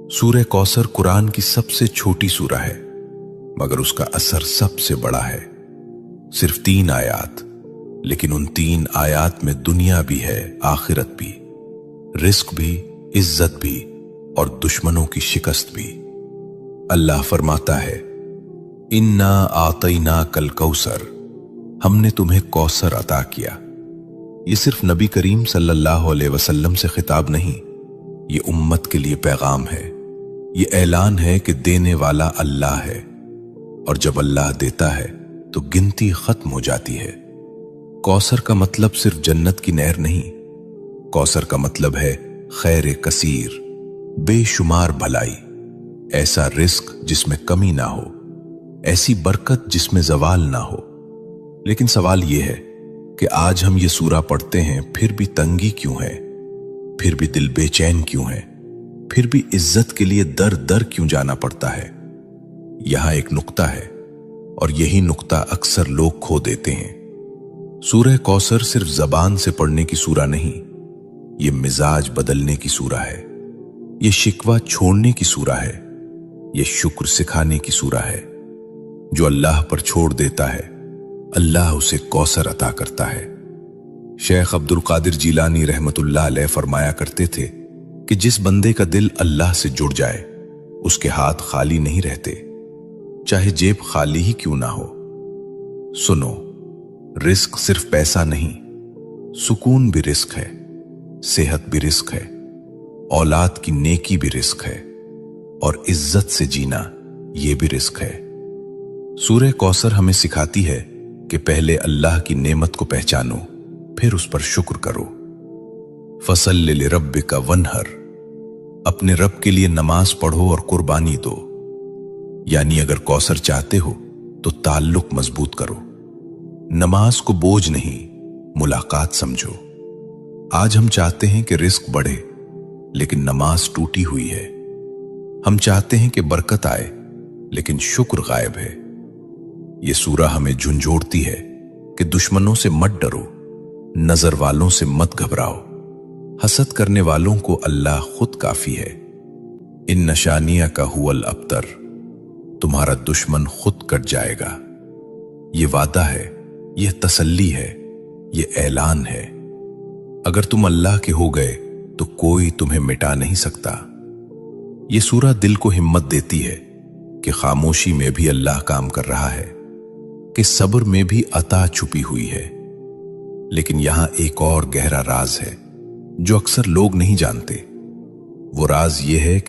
सूरह कौसर कुरान की सबसे छोटी सूरह है, मगर उसका असर सबसे बड़ा है। सिर्फ 3 आयात, लेकिन उन 3 आयात में दुनिया भी है, आखिरत भी, रिस्क भी, इज्जत भी और दुश्मनों की शिकस्त भी। अल्लाह फरमाता है, इन्ना आतैना कल कौसर, हमने तुम्हें कौसर अता किया। ये सिर्फ नबी करीम सल्लल्लाहु अलैहि वसल्लम से खिताब नहीं, ये उम्मत के लिए पैगाम है। ये ऐलान है कि देने वाला अल्लाह है, और जब अल्लाह देता है तो गिनती खत्म हो जाती है। कौसर का मतलब सिर्फ जन्नत की नहर नहीं, कौसर का मतलब है खैर कसीर, बेशुमार भलाई, ऐसा रिस्क जिसमें कमी ना हो, ऐसी बरकत जिसमें जवाल ना हो। लेकिन सवाल यह है कि आज हम ये सूरा पढ़ते हैं, फिर भी तंगी क्यों है, फिर भी दिल बेचैन क्यों है, फिर भी इज्जत के लिए दर दर क्यों जाना पड़ता है। यहां एक नुक्ता है, और यही नुक्ता अक्सर लोग खो देते हैं। सूरह कौसर सिर्फ जबान से पढ़ने की सूरा नहीं, ये मिजाज बदलने की सूरा है, ये शिकवा छोड़ने की सूरा है, ये शुक्र सिखाने की सूरा है। जो अल्लाह पर छोड़ देता है, अल्लाह उसे कौसर अता करता है। शेख अब्दुल कादिर जीलानी रहमतुल्लाह अलैह फरमाया करते थे कि जिस बंदे का दिल अल्लाह से जुड़ जाए, उसके हाथ खाली नहीं रहते, चाहे जेब खाली ही क्यों ना हो। सुनो, रिस्क सिर्फ पैसा नहीं, सुकून भी रिस्क है, सेहत भी रिस्क है, औलाद की नेकी भी रिस्क है, और इज्जत से जीना यह भी रिस्क है। सूरह कौसर हमें सिखाती है कि पहले अल्लाह की नेमत को पहचानो, फिर उस पर शुक्र करो। फसल्लि लिरब्बिका वन्हर, अपने रब के लिए नमाज पढ़ो और कुर्बानी दो। यानी अगर कौसर चाहते हो तो ताल्लुक मजबूत करो, नमाज को बोझ नहीं, मुलाकात समझो। आज हम चाहते हैं कि रिस्क बढ़े, लेकिन नमाज टूटी हुई है। हम चाहते हैं कि बरकत आए, लेकिन शुक्र गायब है। ये सूरा हमें झुंझोड़ती है कि दुश्मनों से मत डरो, नजर वालों से मत घबराओ, हसद करने वालों को अल्लाह खुद काफी है। इन नशानिया का हुवल अब्तर, तुम्हारा दुश्मन खुद कट जाएगा। ये वादा है, यह तसल्ली है, यह ऐलान है। अगर तुम अल्लाह के हो गए तो कोई तुम्हें मिटा नहीं सकता। यह सूरा दिल को हिम्मत देती है कि खामोशी में भी अल्लाह काम कर रहा है, कि सब्र में भी अता छुपी हुई है। लेकिन यहां एक और गहरा राज है जो अक्सर लोग नहीं जानते। वो राज ये है